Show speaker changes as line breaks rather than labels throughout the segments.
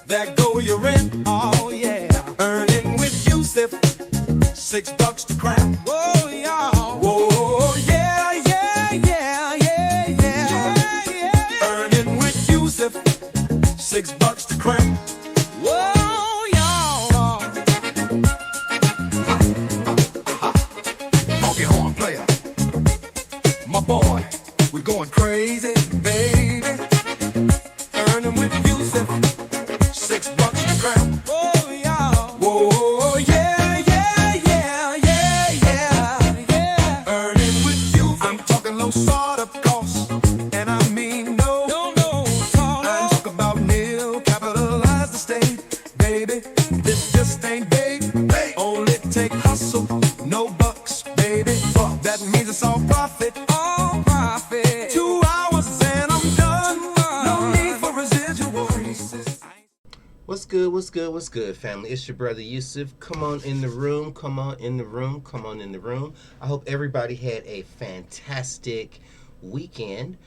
There go your rent, oh yeah. Earning with Yusef, $6 to crack. Whoa, yeah. Whoa, yeah, yeah, yeah, yeah, yeah, yeah. Earning with Yusef, $6 to crack. Whoa, yeah. Honky horn player, my boy, we're going crazy, baby. Earning with Yusef, $6 to crack. Whoa, yeah. Whoa, yeah, yeah, yeah, yeah, yeah, yeah. Earning with you. I'm talking low startup costs, and I mean no. I'm talking about nil capitalized estate, baby. This just ain't big. Only take hustle, no bucks, baby. That means it's all profit. 2 hours and I'm done. No need for residuals.
What's good, what's good, what's good, family? It's your brother Yusef. Come on in the room, come on in the room, come on in the room. I hope everybody had a fantastic weekend.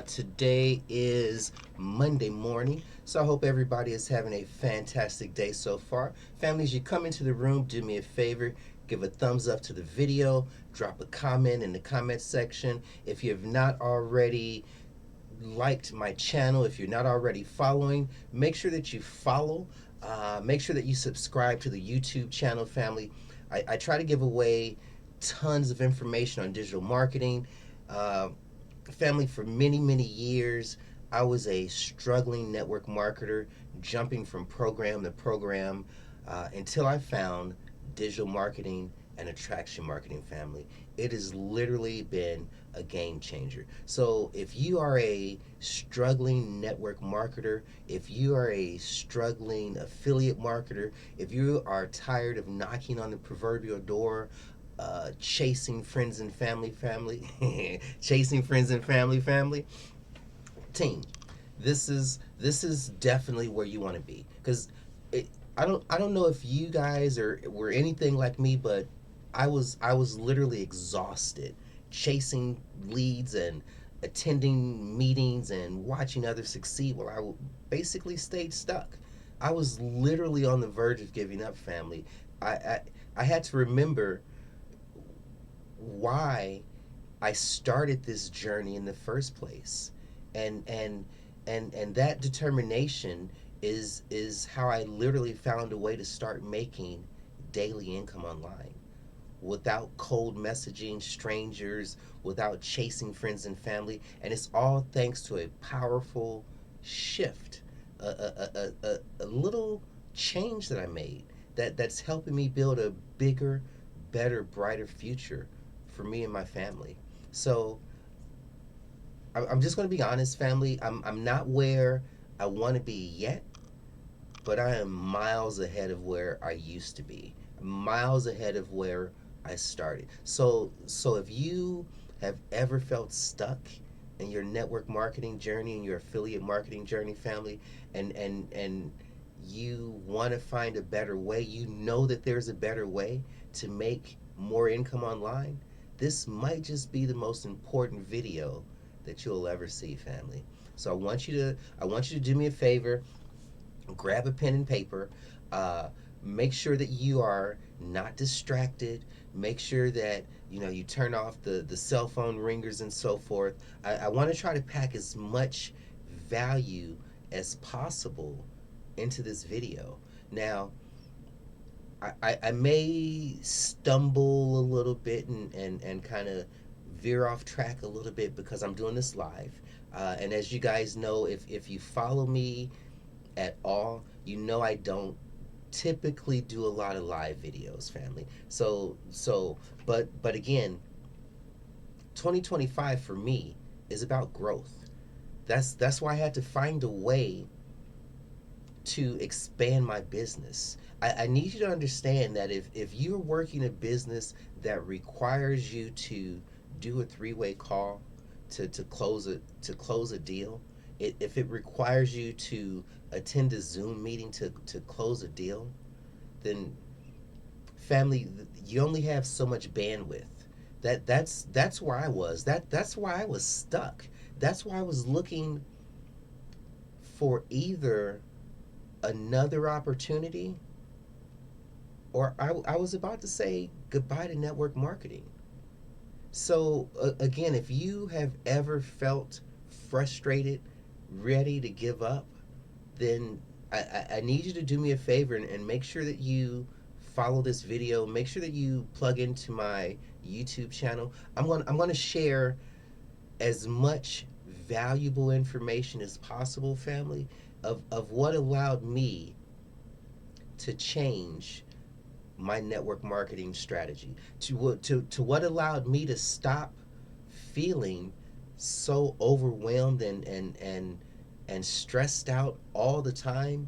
Today is Monday morning, so I hope everybody is having a fantastic day so far. Families, you come into the room, do me a favor, give a thumbs up to the video, drop a comment in the comment section. If you have not already liked my channel, if you're not already following, make sure that you follow. Make sure that you subscribe to the YouTube channel, family. I try to give away tons of information on digital marketing. Family, for many years, I was a struggling network marketer, jumping from program to program, until I found digital marketing and attraction marketing, family. It has literally been a game changer. So if you are a struggling network marketer, if you are a struggling affiliate marketer, if you are tired of knocking on the proverbial door, chasing friends and family, chasing friends and family, team, this is definitely where you want to be. Because I don't know if you guys were anything like me, but I was literally exhausted chasing leads and attending meetings and watching others succeed while I basically stayed stuck. I was literally on the verge of giving up, family. I had to remember why I started this journey in the first place, and that determination is how I literally found a way to start making daily income online without cold messaging strangers, without chasing friends and family. And it's all thanks to a powerful shift, a little change that I made that's helping me build a bigger, better, brighter future for me and my family. So I'm just going to be honest, family. I'm not where I want to be yet, but I am miles ahead of where I used to be, miles ahead of where I started. So if you have ever felt stuck in your network marketing journey and your affiliate marketing journey, family, and you want to find a better way, you know that there's a better way to make more income online, this might just be the most important video that you'll ever see, family. So I want you to do me a favor, grab a pen and paper, make sure that you are not distracted, make sure that you turn off the cell phone ringers and so forth. I want to try to pack as much value as possible into this video. Now, I may stumble a little bit and kind of veer off track a little bit because I'm doing this live. And as you guys know, if you follow me at all, you know I don't typically do a lot of live videos, family. But again, 2025 for me is about growth. That's why I had to find a way to expand my business. I need you to understand that if you're working a business that requires you to do a three-way call to close a deal, if it requires you to attend a Zoom meeting to close a deal, then family, you only have so much bandwidth. That's where I was. That's why I was stuck. That's why I was looking for either another opportunity, or I was about to say goodbye to network marketing. So, again, if you have ever felt frustrated, ready to give up, then I need you to do me a favor and make sure that you follow this video. Make sure that you plug into my YouTube channel. I'm going to share as much valuable information as possible, family, of what allowed me to change my network marketing strategy, to what allowed me to stop feeling so overwhelmed and stressed out all the time.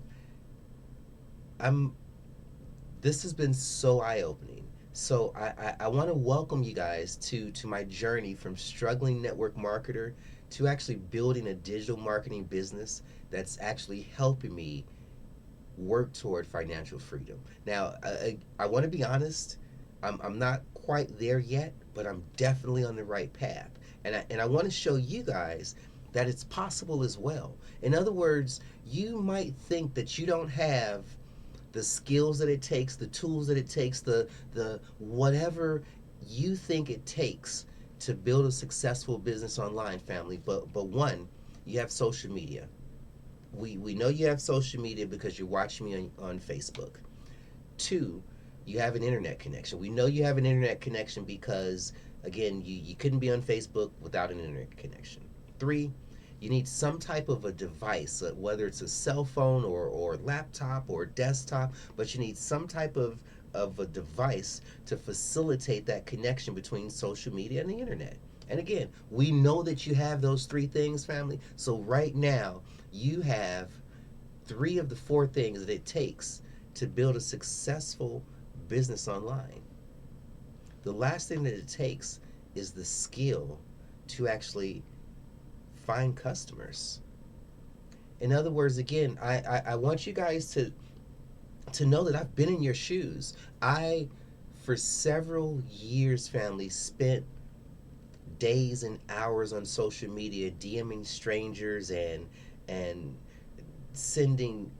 I'm This has been so eye-opening. So I want to welcome you guys to my journey from struggling network marketer to actually building a digital marketing business that's actually helping me work toward financial freedom. Now, I want to be honest, I'm not quite there yet, but I'm definitely on the right path. And I want to show you guys that it's possible as well. In other words, you might think that you don't have the skills that it takes, the tools that it takes, the whatever you think it takes to build a successful business online, family. But one, you have social media. We know you have social media because you're watching me on Facebook. Two, you have an internet connection. We know you have an internet connection because, again, you couldn't be on Facebook without an internet connection. Three, you need some type of a device, whether it's a cell phone or laptop or desktop, but you need some type of a device to facilitate that connection between social media and the internet. And again, we know that you have those three things, family. So right now, you have three of the four things that it takes to build a successful business online. The last thing that it takes is the skill to actually find customers. In other words, again, I want you guys to know that I've been in your shoes. I, for several years, family, spent days and hours on social media DMing strangers and sending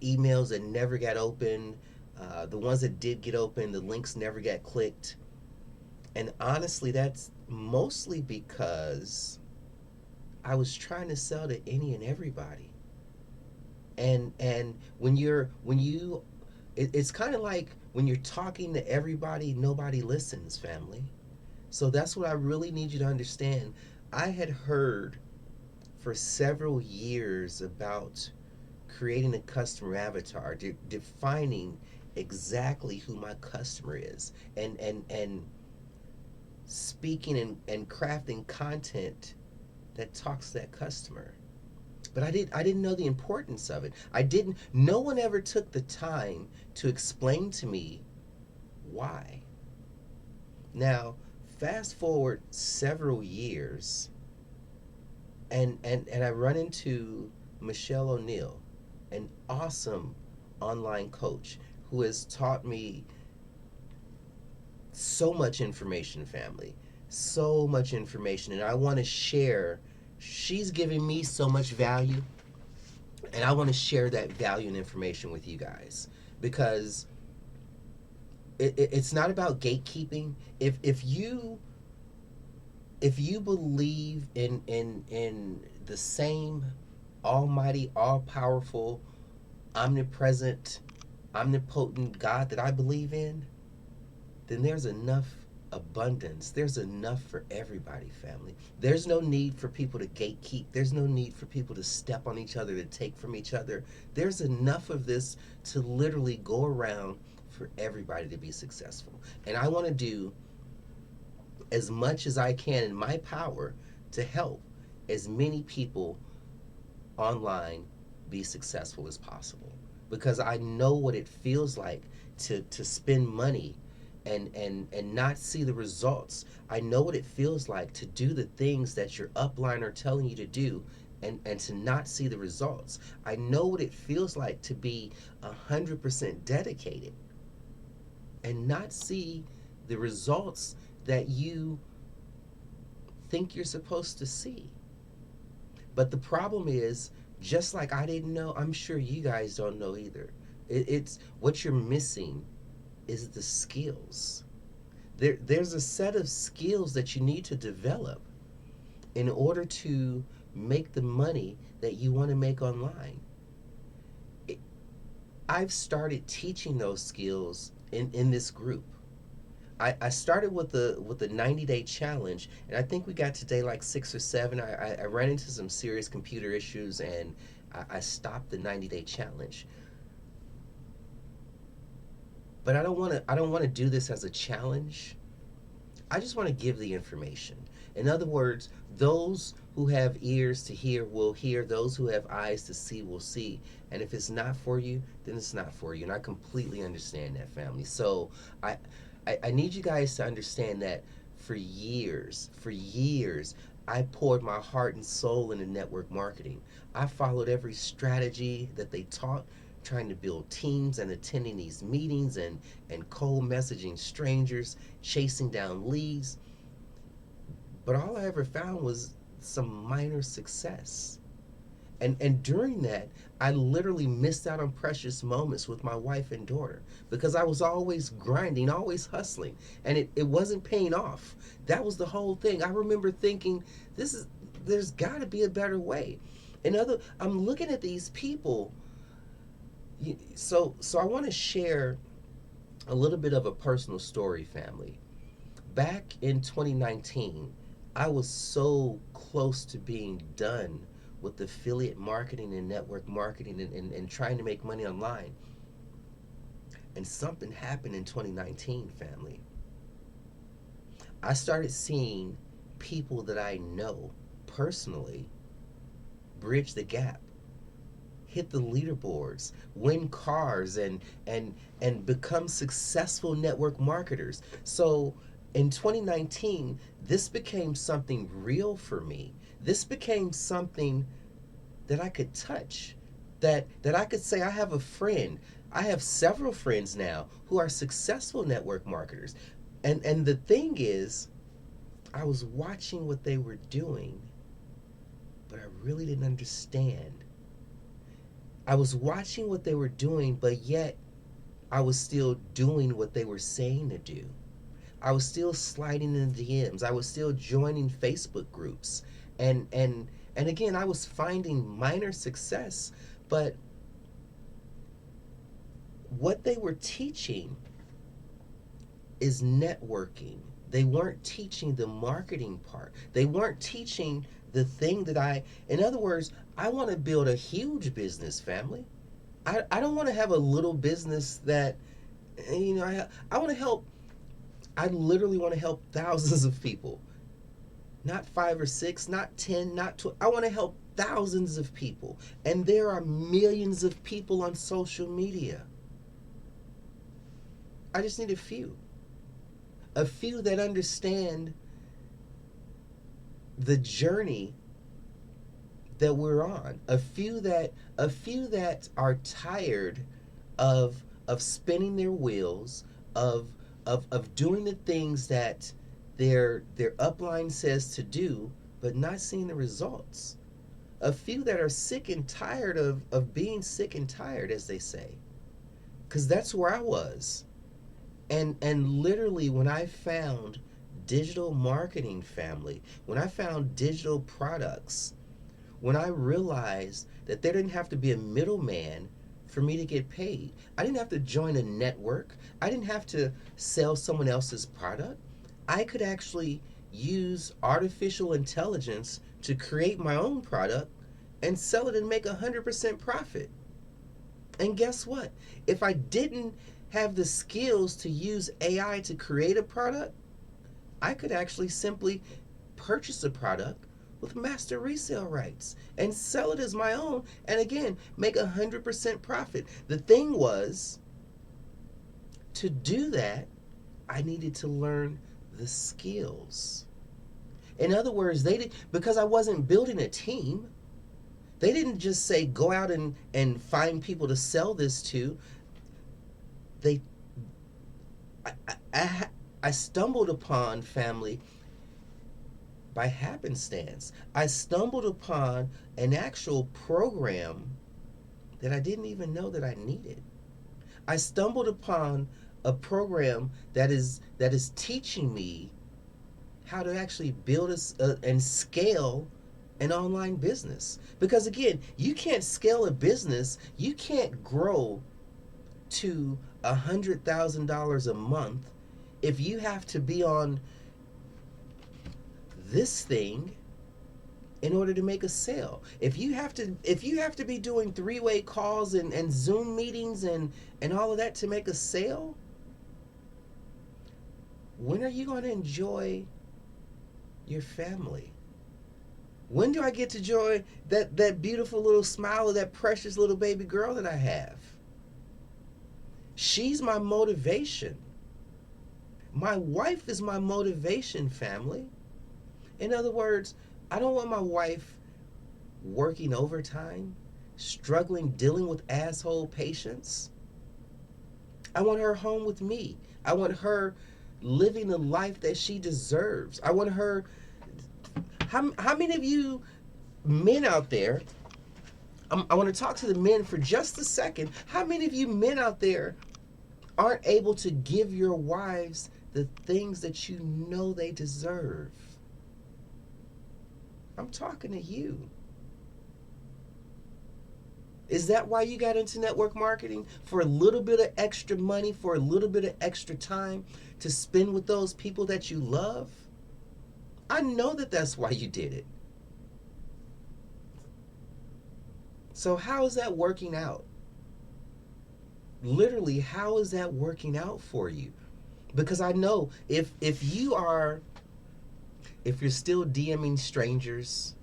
emails that never got opened. The ones that did get open, the links never got clicked. And honestly, that's mostly because I was trying to sell to any and everybody. And when you it's kind of like when you're talking to everybody, nobody listens, family. So that's what I really need you to understand. I had heard for several years about creating a customer avatar, defining exactly who my customer is, and speaking and crafting content that talks to that customer. But I didn't know the importance of it. I didn't No one ever took the time to explain to me why. Now, fast forward several years, and I run into Michelle O'Neill, an awesome online coach who has taught me so much information, family. So much information. And I want to share. She's giving me so much value, and I want to share that value and information with you guys because it's not about gatekeeping. If you believe in the same almighty, all powerful, omnipresent, omnipotent God that I believe in, then there's enough abundance. There's enough for everybody, family. There's no need for people to gatekeep. There's no need for people to step on each other, to take from each other. There's enough of this to literally go around for everybody to be successful. And I want to do as much as I can in my power to help as many people online be successful as possible, because I know what it feels like to spend money and not see the results. I know what it feels like to do the things that your upline are telling you to do and to not see the results. I know what it feels like to be 100% dedicated and not see the results that you think you're supposed to see. But the problem is Just like I didn't know, I'm sure you guys don't know either. It's what you're missing is the skills. There's a set of skills that you need to develop in order to make the money that you want to make online. It, I've started teaching those skills in this group. I started with the 90-day challenge, and I think we got to day like 6 or 7. I ran into some serious computer issues, and I stopped the 90-day challenge. But I don't want to do this as a challenge. I just want to give the information. In other words, those who have ears to hear will hear, those who have eyes to see will see. And if it's not for you, then it's not for you. And I completely understand that, family. So I I need you guys to understand that for years, I poured my heart and soul into network marketing. I followed every strategy that they taught, trying to build teams and attending these meetings and cold messaging strangers, chasing down leads. But all I ever found was some minor success. And during that, I literally missed out on precious moments with my wife and daughter because I was always grinding, always hustling, and it wasn't paying off. That was the whole thing. I remember thinking, there's got to be a better way. I'm looking at these people. So I want to share a little bit of a personal story, family. Back in 2019, I was so close to being done with affiliate marketing and network marketing and trying to make money online. And something happened in 2019, family. I started seeing people that I know personally bridge the gap, hit the leaderboards, win cars, and become successful network marketers. So in 2019, this became something real for me. This became something that I could touch. That I could say I have a friend. I have several friends now who are successful network marketers. And the thing is, I was watching what they were doing, but I really didn't understand. I was watching what they were doing, but yet I was still doing what they were saying to do. I was still sliding in the DMs. I was still joining Facebook groups. And again, I was finding minor success, but what they were teaching is networking. They weren't teaching the marketing part. They weren't teaching the thing that in other words, I want to build a huge business, family. I don't want to have a little business that, I want to help, I literally want to help thousands of people. Not 5 or 6, not 10, not 12. I want to help thousands of people. And there are millions of people on social media. I just need a few. A few that understand the journey that we're on. A few that are tired of spinning their wheels, of doing the things that their upline says to do, but not seeing the results. A few that are sick and tired of being sick and tired, as they say. Because that's where I was. And literally, when I found digital marketing, family, when I found digital products, when I realized that there didn't have to be a middleman for me to get paid. I didn't have to join a network. I didn't have to sell someone else's product. I could actually use artificial intelligence to create my own product and sell it and make 100% profit. And guess what? If I didn't have the skills to use AI to create a product, I could actually simply purchase a product with master resale rights and sell it as my own, and again make 100% profit. The thing was, to do that, I needed to learn the skills. In other words, they did, because I wasn't building a team. They didn't just say go out and find people to sell this to. They I, I, I stumbled upon, family, by happenstance. I stumbled upon an actual program that I didn't even know that I needed. I stumbled upon a program that is teaching me how to actually build and scale an online business. Because again, you can't scale a business, you can't grow to $100,000 a month if you have to be on this thing in order to make a sale. If you have to be doing three-way calls and Zoom meetings and all of that to make a sale, when are you going to enjoy your family? When do I get to enjoy that beautiful little smile of that precious little baby girl that I have? She's my motivation. My wife is my motivation, family. In other words, I don't want my wife working overtime, struggling, dealing with asshole patients. I want her home with me. I want her living the life that she deserves. I want her. How many of you men out there? I want to talk to the men for just a second. How many of you men out there aren't able to give your wives the things that you know they deserve? I'm talking to you. Is that why you got into network marketing? For a little bit of extra money, for a little bit of extra time to spend with those people that you love? I know that that's why you did it. So how is that working out? Literally, how is that working out for you? Because I know if you're still DMing strangers,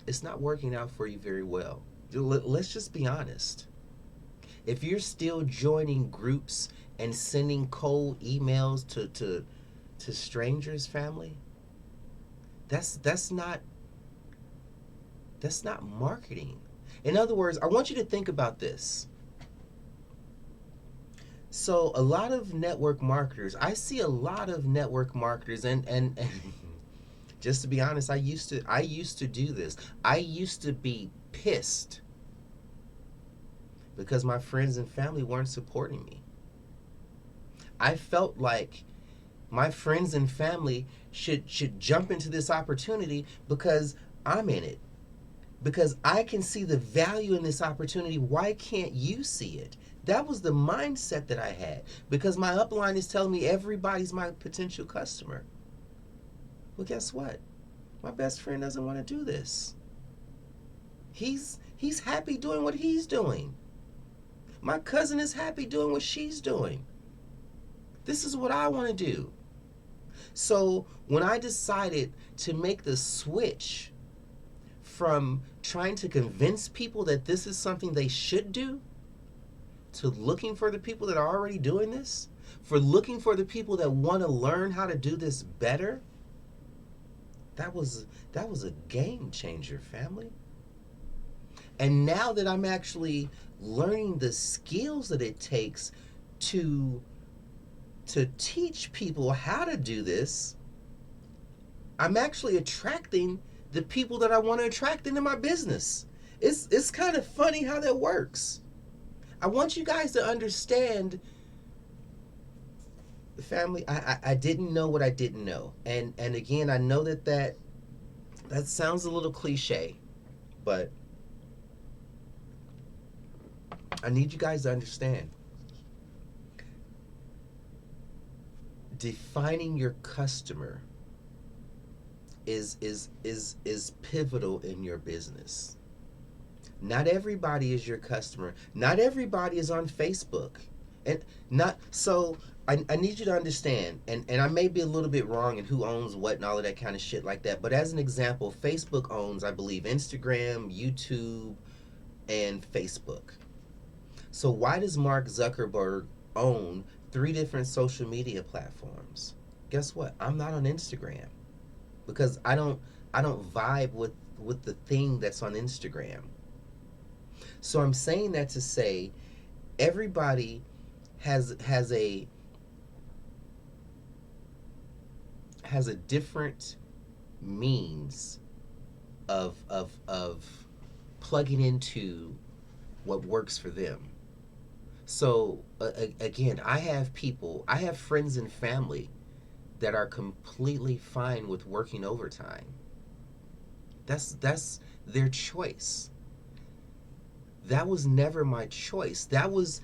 it's not working out for you very well. Let's just be honest. If you're still joining groups and sending cold emails to strangers, family, that's not marketing. In other words, I want you to think about this. So a lot of network marketers, I see a lot of network marketers and just to be honest, I used to do this. I used to be pissed because my friends and family weren't supporting me. I felt like my friends and family should jump into this opportunity because I'm in it. Because I can see the value in this opportunity. Why can't you see it? That was the mindset that I had. Because my upline is telling me everybody's my potential customer. Well, guess what? My best friend doesn't want to do this. He's happy doing what he's doing. My cousin is happy doing what she's doing. This is what I want to do. So when I decided to make the switch from trying to convince people that this is something they should do to looking for the people that are already doing this, for looking for the people that want to learn how to do this better, that was a game changer, family. And now that I'm actually learning the skills that it takes to teach people how to do this, I'm actually attracting the people that I want to attract into my business. It's kind of funny how that works. I want you guys to understand, family. I didn't know what I didn't know, and again, I know that sounds a little cliche, but I need you guys to understand. Defining your customer is pivotal in your business. Not everybody is your customer. Not everybody is on Facebook. And not so I need you to understand, and I may be a little bit wrong in who owns what and all of that kind of shit like that, but as an example, Facebook owns, I believe, Instagram, YouTube, and Facebook. So why does Mark Zuckerberg own 3 different social media platforms? Guess what? I'm not on Instagram because I don't vibe with the thing that's on Instagram. So I'm saying that to say everybody has a different means of plugging into what works for them. So again, I have friends and family that are completely fine with working overtime. That's their choice. That was never my choice. That was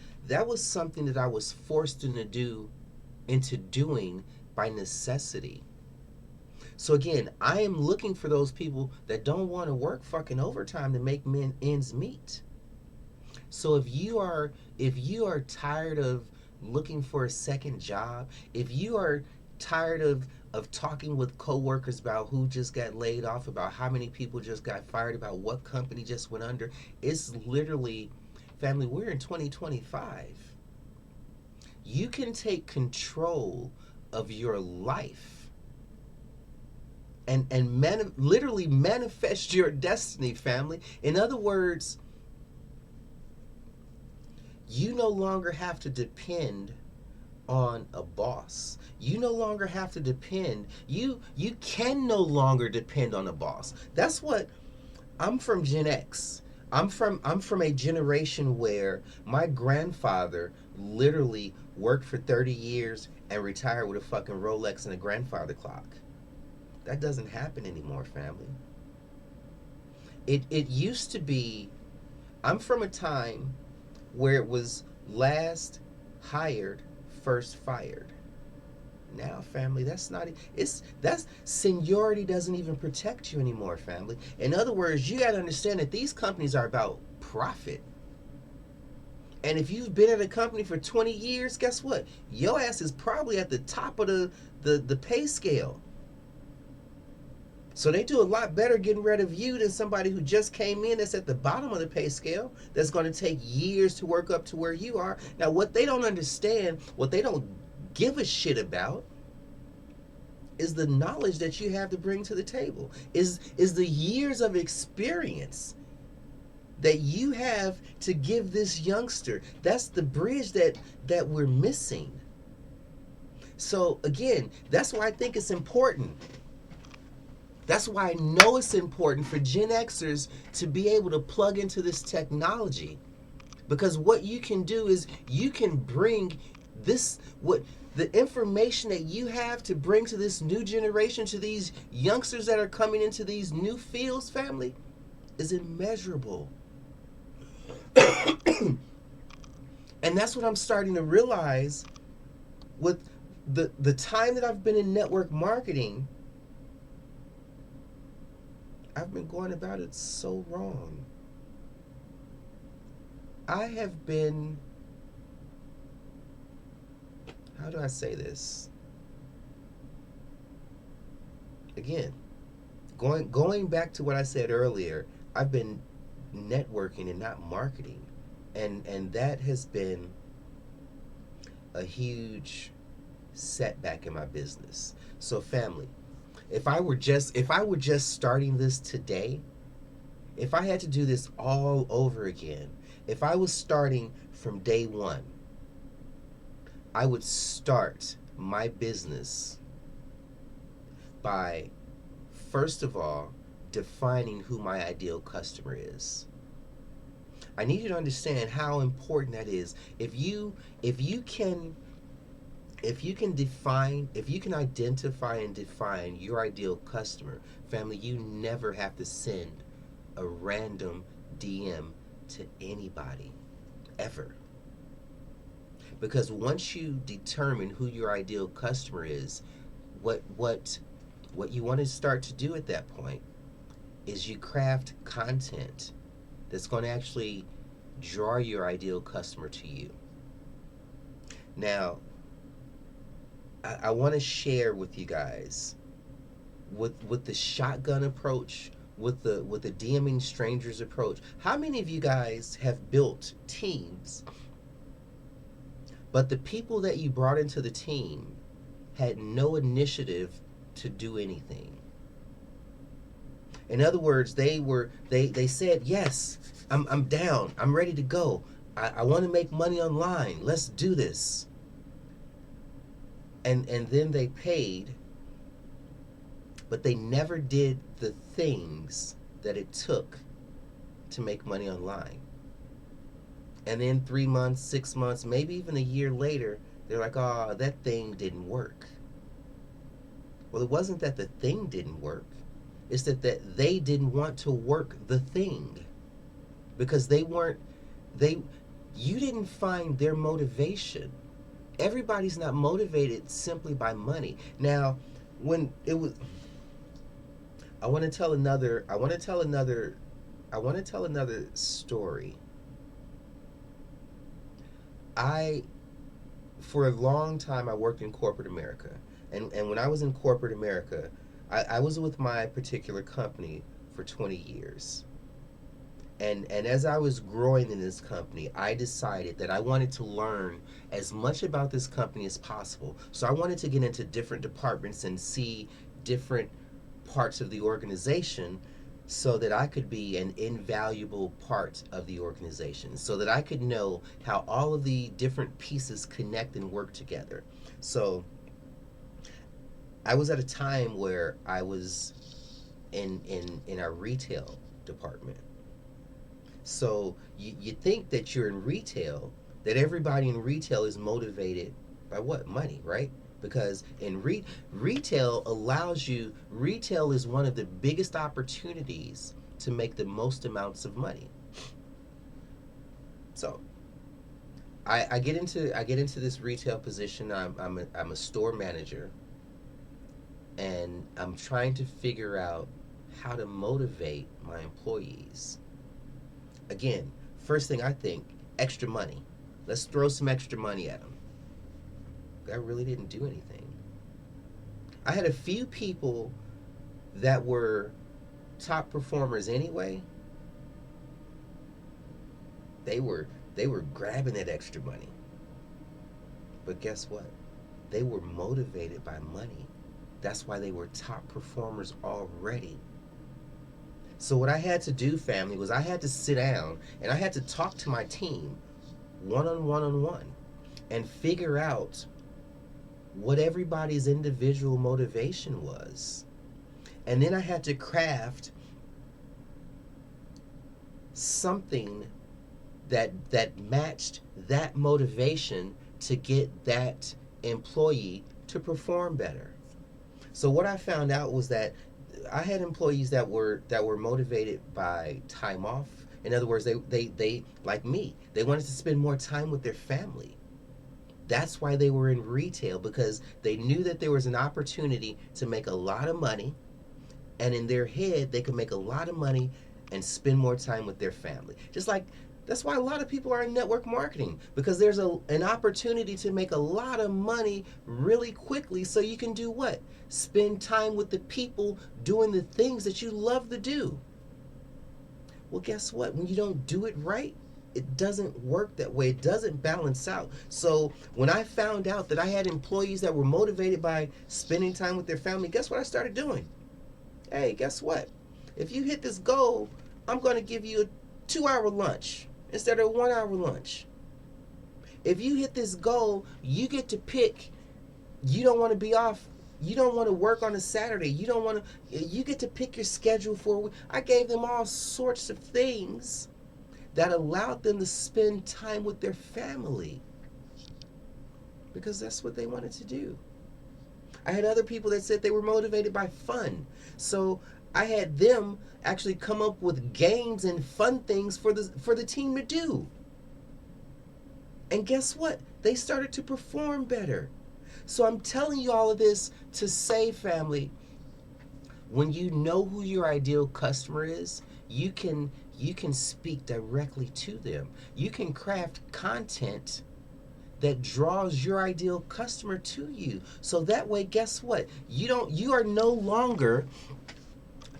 something that I was forced into doing by necessity. So again, I am looking for those people that don't want to work fucking overtime to make ends meet. So if you are tired of looking for a second job, if you are tired of talking with coworkers about who just got laid off, about how many people just got fired, about what company just went under, it's literally, family, we're in 2025. You can take control of your life and literally manifest your destiny, family. In other words, you no longer have to depend on a boss. You no longer have to depend. You can no longer depend on a boss. That's what I'm from Gen X. I'm from a generation where my grandfather literally worked for 30 years and retired with a fucking Rolex and a grandfather clock. That doesn't happen anymore, family. It used to be, I'm from a time where it was last hired, first fired. Now, family, that's not it's that's seniority doesn't even protect you anymore, family. In other words, you got to understand that these companies are about profit. And if you've been at a company for 20 years, guess what? Your ass is probably at the top of the pay scale. So they do a lot better getting rid of you than somebody who just came in that's at the bottom of the pay scale, that's going to take years to work up to where you are. Now, what they don't understand, what they don't give a shit about, is the knowledge that you have to bring to the table, is the years of experience that you have to give this youngster. That's the bridge that we're missing. So again, that's why I think it's important. That's why I know it's important for Gen Xers to be able to plug into this technology. Because what you can do is you can bring what the information that you have to bring to this new generation, to these youngsters that are coming into these new fields, family, is immeasurable. And that's what I'm starting to realize with the time that I've been in network marketing. I've been going about it so wrong. I have been, how do I say this? Again, going back to what I said earlier, I've been networking and not marketing. And that has been a huge setback in my business. So family, if I were just starting this today, if I had to do this all over again, if I was starting from day one, I would start my business by, first of all, defining who my ideal customer is. I need you to understand how important that is. If you can identify and define your ideal customer, family, you never have to send a random DM to anybody ever. Because once you determine who your ideal customer is, what you want to start to do at that point is you craft content that's going to actually draw your ideal customer to you. Now, I want to share with you guys, with the shotgun approach, with the DMing strangers approach. How many of you guys have built teams, but the people that you brought into the team had no initiative to do anything? In other words, they said, yes, I'm down, I'm ready to go. I want to make money online. Let's do this. And then they paid but they never did the things that it took to make money online. And then 3 months, 6 months, maybe even a year later, they're like, oh, that thing didn't work. Well, it wasn't that the thing didn't work. It's that they didn't want to work the thing because they weren't, they, you didn't find their motivation. Everybody's not motivated simply by money. Now, when it was, I want to tell another, I want to tell another, I want to tell another story. I, for a long time, I worked in corporate America. And when I was in corporate America, I was with my particular company for 20 years. And as I was growing in this company, I decided that I wanted to learn as much about this company as possible. So I wanted to get into different departments and see different parts of the organization so that I could be an invaluable part of the organization, so that I could know how all of the different pieces connect and work together. So I was at a time where I was in our retail department. So you think that you're in retail, that everybody in retail is motivated by what? Money, right? Because in retail allows you, retail is one of the biggest opportunities to make the most amounts of money. So I get into this retail position. I'm a store manager, and I'm trying to figure out how to motivate my employees. Again, first thing I think, extra money. Let's throw some extra money at them. That really didn't do anything. I had a few people that were top performers anyway. They were grabbing that extra money. But guess what? They were motivated by money. That's why they were top performers already. So what I had to do, family, was I had to sit down and I had to talk to my team one on one and figure out what everybody's individual motivation was. And then I had to craft something that matched that motivation to get that employee to perform better. So what I found out was that I had employees that were motivated by time off. In other words, they like me, they wanted to spend more time with their family. That's why they were in retail, because they knew that there was an opportunity to make a lot of money, and in their head they could make a lot of money and spend more time with their family. Just like that's why a lot of people are in network marketing, because there's an opportunity to make a lot of money really quickly, so you can do what? Spend time with the people doing the things that you love to do. Well, guess what? When you don't do it right, it doesn't work that way. It doesn't balance out. So when I found out that I had employees that were motivated by spending time with their family, guess what I started doing? Hey, guess what? If you hit this goal, I'm going to give you a 2-hour lunch instead of a 1-hour lunch. If you hit this goal, you get to pick. You don't want to be off. You don't want to work on a Saturday. You don't want to. You get to pick your schedule for a week. I gave them all sorts of things that allowed them to spend time with their family, because that's what they wanted to do. I had other people that said they were motivated by fun. So I had them actually come up with games and fun things for the team to do. And guess what? They started to perform better. So I'm telling you all of this to say, family, when you know who your ideal customer is, you can speak directly to them. You can craft content that draws your ideal customer to you. So that way, guess what? You are no longer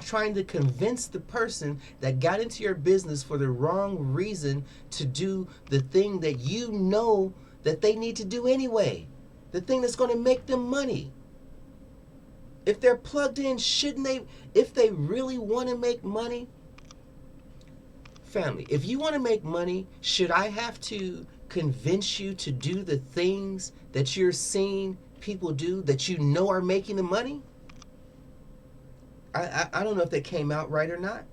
trying to convince the person that got into your business for the wrong reason to do the thing that you know that they need to do anyway. The thing that's going to make them money. If they're plugged in, shouldn't they, if they really want to make money? Family, if you want to make money, should I have to convince you to do the things that you're seeing people do that you know are making the money? I don't know if that came out right or not,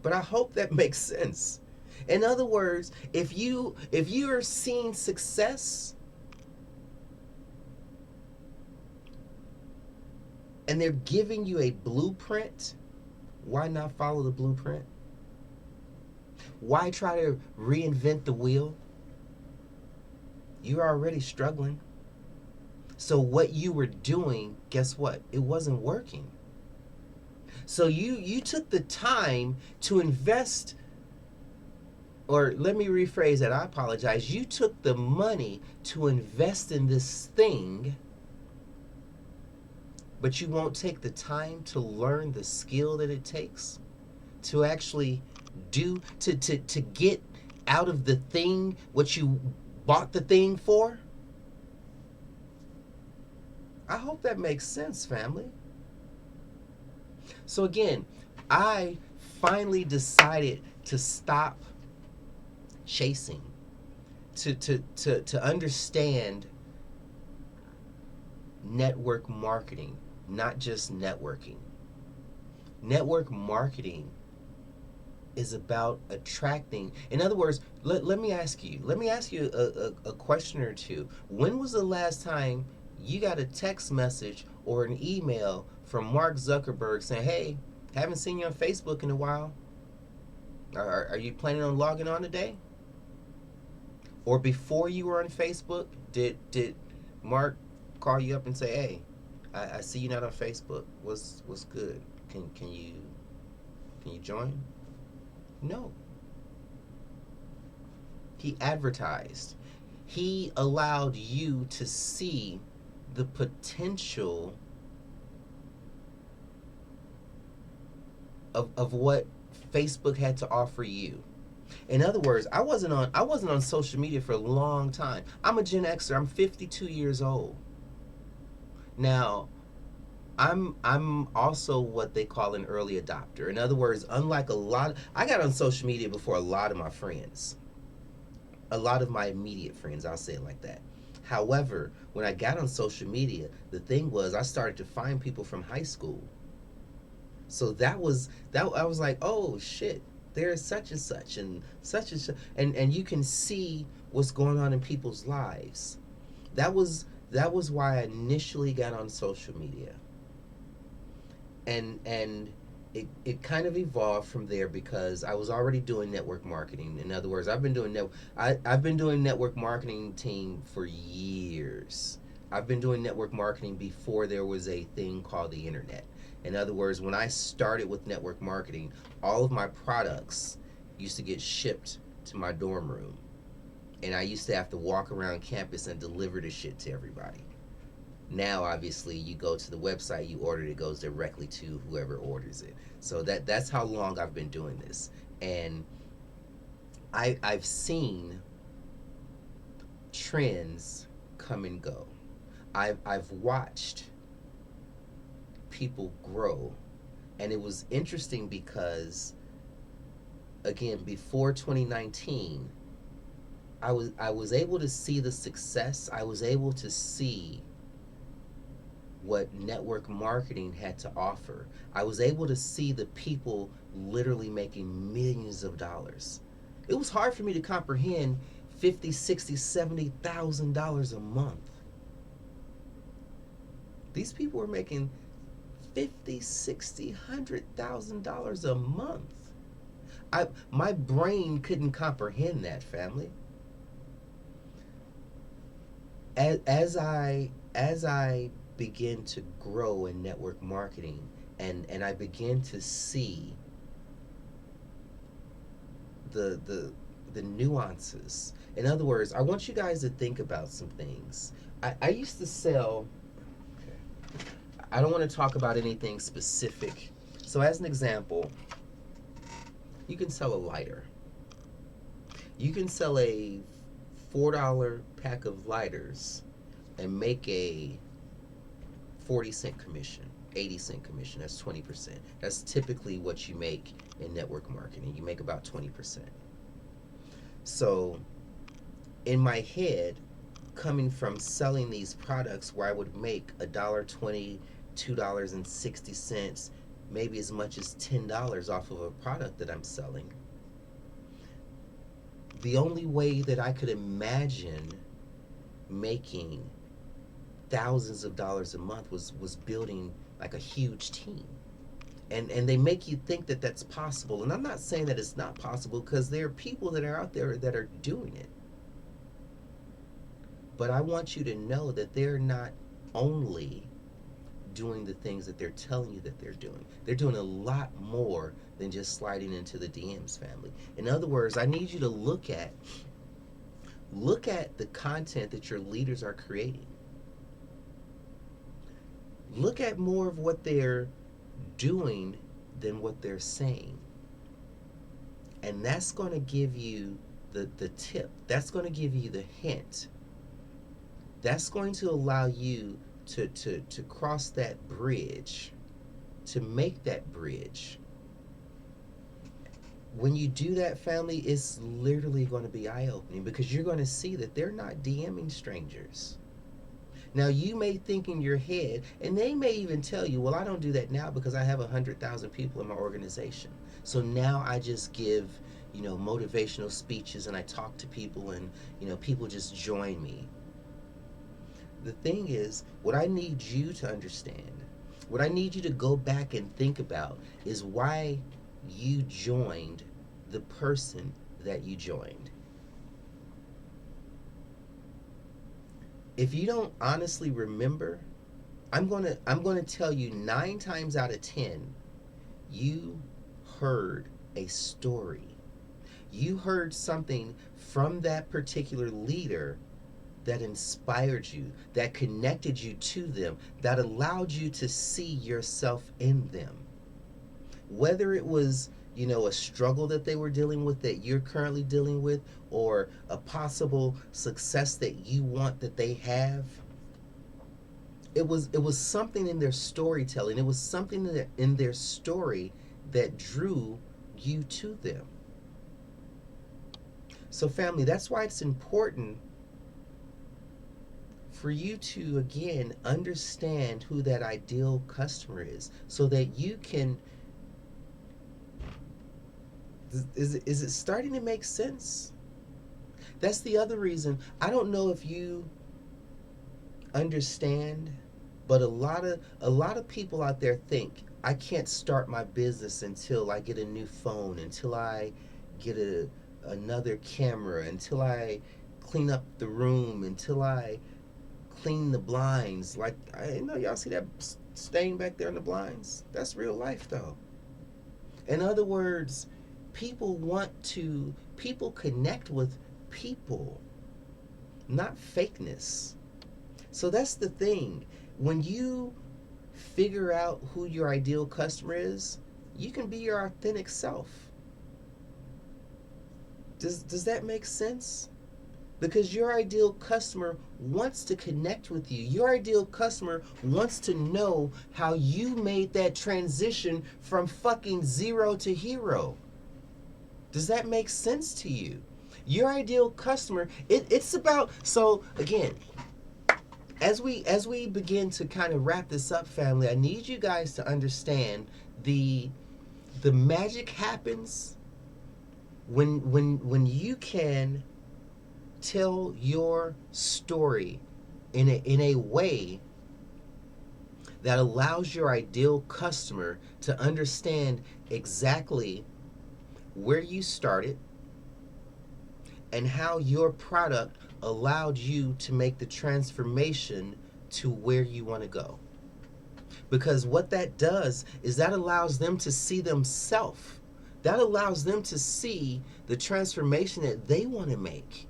but I hope that makes sense. In other words, if you are seeing success and they're giving you a blueprint, why not follow the blueprint? Why try to reinvent the wheel? You're already struggling. So what you were doing, guess what? It wasn't working. So you took the time to invest, or let me rephrase that. I apologize. You took the money to invest in this thing, but you won't take the time to learn the skill that it takes to actually do to get out of the thing what you bought the thing for. I hope that makes sense, family. So again, I finally decided to stop chasing, to understand network marketing, not just networking. Network marketing is about attracting. In other words, let me ask you. Let me ask you a question or two. When was the last time you got a text message or an email from Mark Zuckerberg saying, "Hey, haven't seen you on Facebook in a while. Are you planning on logging on today?" Or before you were on Facebook, did Mark call you up and say, "Hey, I see you not on Facebook. What's good? Can you join?" No. He advertised. He allowed you to see the potential of what Facebook had to offer you. In other words, I wasn't on social media for a long time. I'm a Gen Xer. I'm 52 years old. Now, I'm also what they call an early adopter. In other words, unlike I got on social media before a lot of my friends. A lot of my immediate friends, I'll say it like that. However, when I got on social media, the thing was I started to find people from high school. So that I was like, "Oh shit, there's such and such," and you can see what's going on in people's lives. That was why I initially got on social media. And it kind of evolved from there because I was already doing network marketing. In other words, I've been doing network marketing team for years. I've been doing network marketing before there was a thing called the internet. In other words, when I started with network marketing, all of my products used to get shipped to my dorm room. And I used to have to walk around campus and deliver the shit to everybody. Now obviously you go to the website, you order it, it goes directly to whoever orders it. So that's how long I've been doing this. And I've seen trends come and go. I've watched people grow, and it was interesting because again, before 2019, I was able to see the success. I was able to see what network marketing had to offer. I was able to see the people literally making millions of dollars. It was hard for me to comprehend 50, 60, $70,000 a month. These people were making 50, 60, $100,000 a month. My brain couldn't comprehend that, family. As I begin to grow in network marketing, and I begin to see the nuances. In other words, I want you guys to think about some things. I used to sell. Okay, I don't want to talk about anything specific. So as an example, you can sell a lighter. You can sell a $4 pack of lighters and make a 40-cent commission, 80-cent commission. That's 20%. That's typically what you make in network marketing. You make about 20%. So in my head, coming from selling these products where I would make $1.20, $2.60, maybe as much as $10 off of a product that I'm selling. The only way that I could imagine making thousands of dollars a month was building like a huge team. And they make you think that that's possible. And I'm not saying that it's not possible, because there are people that are out there that are doing it. But I want you to know that they're not only doing the things that they're telling you that they're doing. They're doing a lot more than just sliding into the DMs, family. In other words, I need you to look at the content that your leaders are creating. Look at more of what they're doing than what they're saying. And that's going to give you the tip. That's going to give you the hint. That's going to allow you to cross that bridge, to make that bridge. When you do that, family, it's literally going to be eye-opening, because you're going to see that they're not DMing strangers. Now, you may think in your head, and they may even tell you, well, I don't do that now because I have 100,000 people in my organization. So now I just give, motivational speeches, and I talk to people, and, people just join me. The thing is, what I need you to understand, what I need you to go back and think about, is why you joined the person that you joined. If you don't honestly remember, I'm going to tell you 9 times out of 10 you heard a story. You heard something from that particular leader that inspired you, that connected you to them, that allowed you to see yourself in them. Whether it was, a struggle that they were dealing with that you're currently dealing with, or a possible success that you want that they have, it was something in their storytelling. It was something in their story that drew you to them. So, family, that's why it's important for you to, again, understand who that ideal customer is, so that you can. Is it starting to make sense? That's the other reason. I don't know if you understand, but a lot of people out there think, I can't start my business until I get a new phone, until I get another camera, until I clean up the room, until I clean the blinds. Like, I know y'all see that stain back there in the blinds. That's real life, though. In other words, people connect with people, not fakeness. So that's the thing. When you figure out who your ideal customer is, you can be your authentic self. Does that make sense? Because your ideal customer wants to connect with you. Your ideal customer wants to know how you made that transition from fucking zero to hero. Does that make sense to you? Your ideal customer, it's about, so again, as we begin to kind of wrap this up, family, I need you guys to understand the magic happens when you can tell your story in a way that allows your ideal customer to understand exactly where you started and how your product allowed you to make the transformation to where you want to go. Because what that does is that allows them to see themselves. That allows them to see the transformation that they want to make.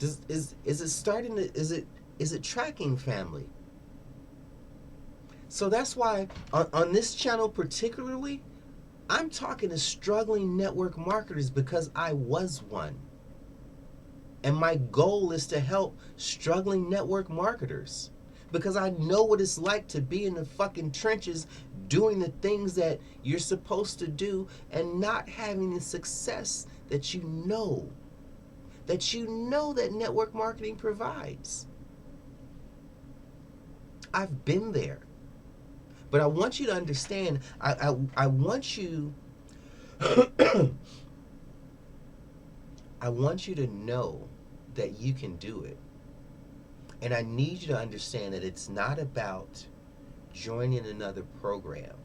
Is it starting to, is it tracking, family? So that's why on this channel particularly, I'm talking to struggling network marketers, because I was one. And my goal is to help struggling network marketers, because I know what it's like to be in the fucking trenches doing the things that you're supposed to do and not having the success that you know that network marketing provides. I've been there. But I want you to understand, I want you I want you to know that you can do it. And I need you to understand that it's not about joining another program.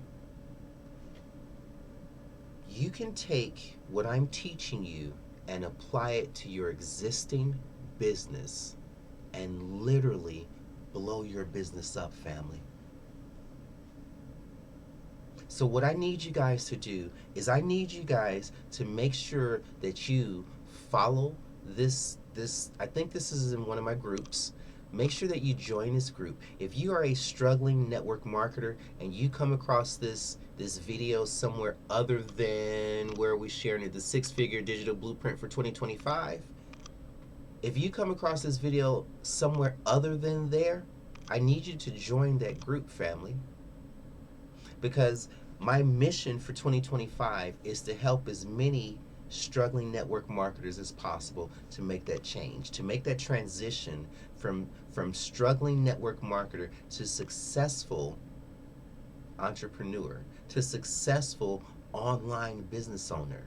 You can take what I'm teaching you and apply it to your existing business and literally blow your business up, family. So what I need you guys to do is I need you guys to make sure that you follow this I think this is in one of my groups. Make sure that you join this group. If you are a struggling network marketer and you come across this video somewhere other than where we're sharing it, the six-figure digital blueprint for 2025, if you come across this video somewhere other than there, I need you to join that group, family, because my mission for 2025 is to help as many struggling network marketers as possible to make that change, to make that transition from struggling network marketer to successful entrepreneur, to successful online business owner.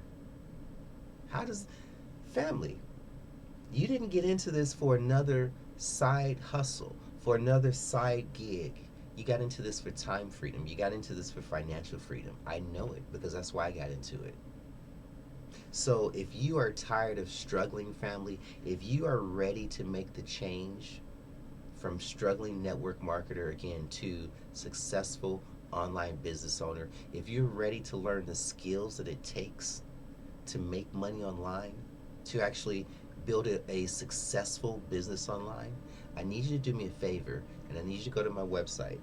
How does, family, you didn't get into this for another side hustle, for another side gig. You got into this for time freedom. You got into this for financial freedom. I know it because that's why I got into it. So if you are tired of struggling, family, if you are ready to make the change from struggling network marketer again to successful online business owner, if you're ready to learn the skills that it takes to make money online, to actually build a successful business online, I need you to do me a favor, and I need you to go to my website,